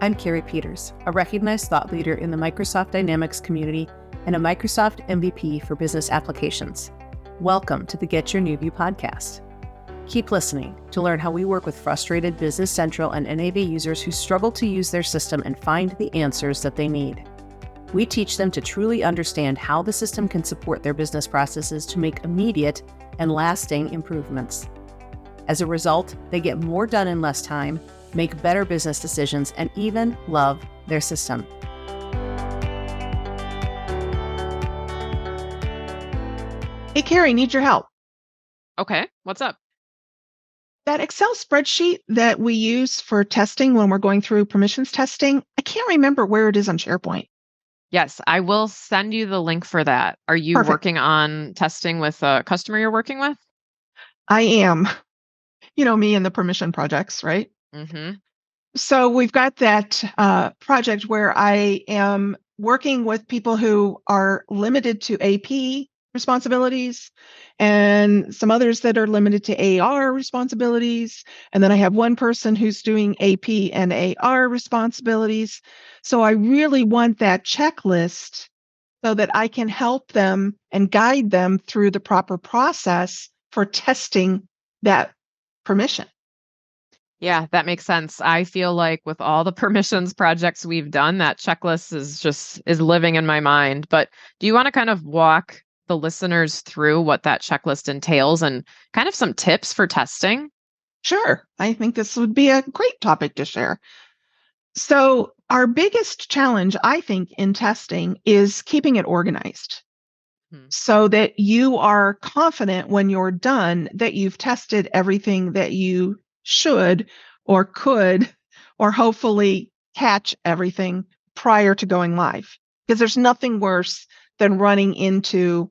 I'm Cari Peters, a recognized thought leader in the Microsoft Dynamics community and a Microsoft MVP for business applications. Welcome to the Get Your New View podcast. Keep listening to learn how we work with frustrated Business Central and NAV users who struggle to use their system and find the answers that they need. We teach them to truly understand how the system can support their business processes to make immediate and lasting improvements. As a result, they get more done in less time, make better business decisions, and even love their system. Hey, Cari, need your help. Okay, what's up? That Excel spreadsheet that we use for testing when we're going through permissions testing, I can't remember where it is on SharePoint. Yes, I will send you the link for that. Are you Perfect. working on testing with a customer you're working with? I am. You know me and the permission projects, right? Mm-hmm. So we've got that project where I am working with people who are limited to AP responsibilities and some others that are limited to AR responsibilities. And then I have one person who's doing AP and AR responsibilities. So I really want that checklist so that I can help them and guide them through the proper process for testing that permission. Yeah, that makes sense. I feel like with all the permissions projects we've done, that checklist is living in my mind. But do you want to kind of walk the listeners through what that checklist entails and kind of some tips for testing? Sure. I think this would be a great topic to share. So our biggest challenge, I think, in testing is keeping it organized so that you are confident when you're done that you've tested everything that you should or could, or hopefully catch everything prior to going live. Because there's nothing worse than running into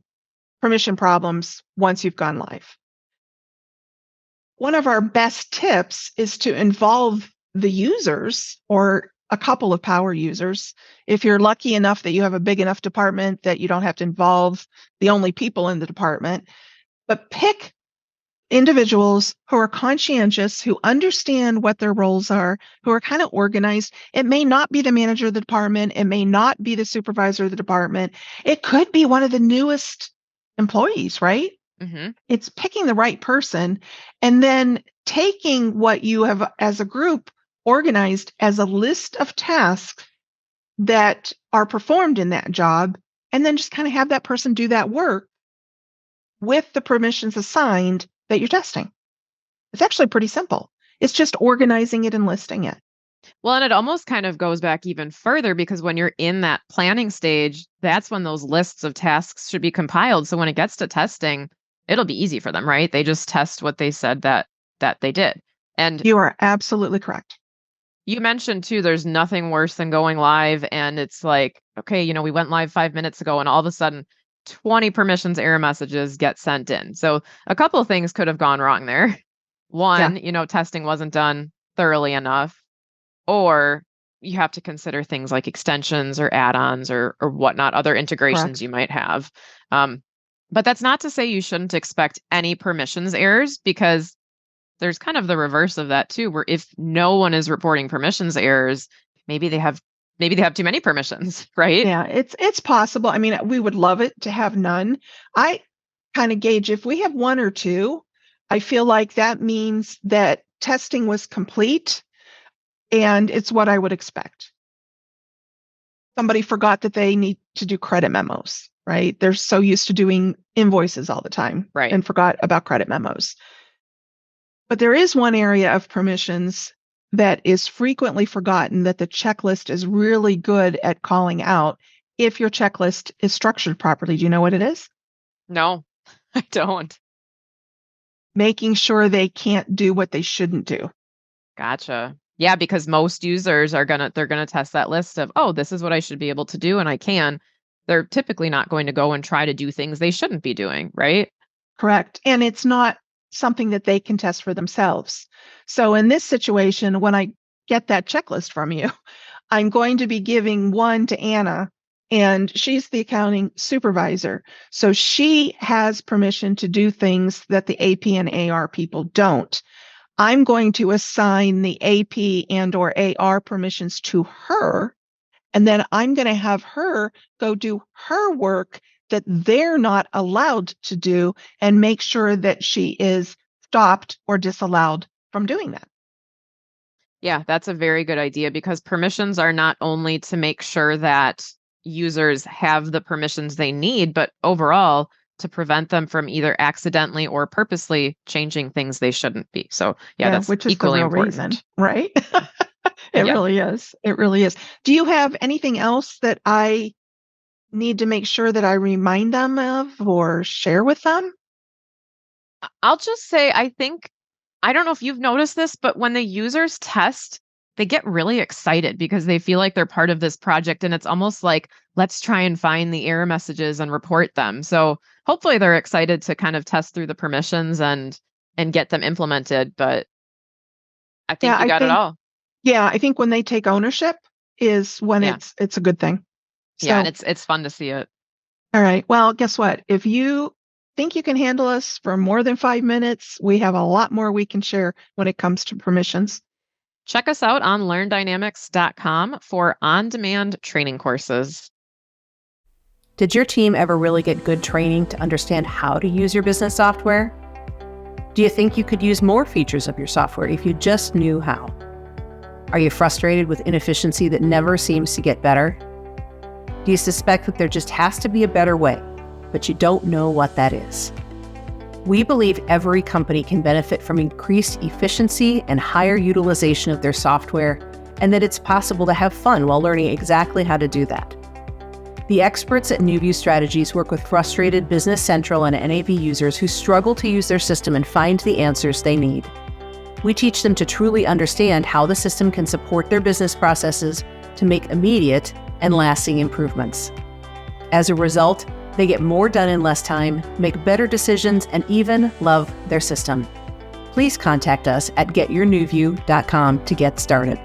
permission problems once you've gone live. One of our best tips is to involve the users or a couple of power users. If you're lucky enough that you have a big enough department that you don't have to involve the only people in the department, but pick individuals who are conscientious, who understand what their roles are, who are kind of organized. It may not be the manager of the department. It may not be the supervisor of the department. It could be one of the newest employees, right? Mm-hmm. It's picking the right person and then taking what you have as a group organized as a list of tasks that are performed in that job, and then just kind of have that person do that work with the permissions assigned that you're testing. It's actually pretty simple. It's just organizing it and listing it. Well, and it almost kind of goes back even further because when you're in that planning stage, that's when those lists of tasks should be compiled. So when it gets to testing, it'll be easy for them, right? They just test what they said that they did. And you are absolutely correct. You mentioned too, there's nothing worse than going live and it's like, okay, we went live 5 minutes ago and all of a sudden 20 permissions error messages get sent in. So a couple of things could have gone wrong there. One, testing wasn't done thoroughly enough, or you have to consider things like extensions or add-ons or whatnot, other integrations Correct. You might have. But that's not to say you shouldn't expect any permissions errors, because there's kind of the reverse of that too, where if no one is reporting permissions errors, maybe they have too many permissions, right? Yeah, it's possible. I mean, we would love it to have none. I kind of gauge if we have one or two, I feel like that means that testing was complete and it's what I would expect. Somebody forgot that they need to do credit memos, right? They're so used to doing invoices all the time, right, and forgot about credit memos. But there is one area of permissions that is frequently forgotten that the checklist is really good at calling out if your checklist is structured properly. Do you know what it is? No, I don't. Making sure they can't do what they shouldn't do. Gotcha. Yeah, because most users they're gonna test that list of, oh, this is what I should be able to do and I can. They're typically not going to go and try to do things they shouldn't be doing, right? Correct. And it's not something that they can test for themselves. So in this situation, when I get that checklist from you, I'm going to be giving one to Anna, and she's the accounting supervisor. So she has permission to do things that the AP and AR people don't. I'm going to assign the AP and or AR permissions to her, and then I'm going to have her go do her work that they're not allowed to do and make sure that she is stopped or disallowed from doing that. Yeah, that's a very good idea because permissions are not only to make sure that users have the permissions they need, but overall to prevent them from either accidentally or purposely changing things they shouldn't be. So yeah, that's which is equally the real important. reason, right? It Yeah. really is. It really is. Do you have anything else that I need to make sure that I remind them of or share with them? I'll just say, I don't know if you've noticed this, but when the users test, they get really excited because they feel like they're part of this project. And it's almost like, let's try and find the error messages and report them. So hopefully they're excited to kind of test through the permissions and get them implemented. But I think you got it all. Yeah, I think when they take ownership is when Yeah. it's a good thing. So, Yeah, and it's fun to see it. all right. Well, guess what? If you think you can handle us for more than 5 minutes, we have a lot more we can share when it comes to permissions. Check us out on learndynamics.com for on-demand training courses. Did your team ever really get good training to understand how to use your business software? Do you think you could use more features of your software if you just knew how? Are you frustrated with inefficiency that never seems to get better? Do you suspect that there just has to be a better way, but you don't know what that is? We believe every company can benefit from increased efficiency and higher utilization of their software, and that it's possible to have fun while learning exactly how to do that. The experts at NewView Strategies work with frustrated Business Central and NAV users who struggle to use their system and find the answers they need. We teach them to truly understand how the system can support their business processes to make immediate and lasting improvements. As a result, they get more done in less time, make better decisions, and even love their system. Please contact us at getyournewview.com to get started.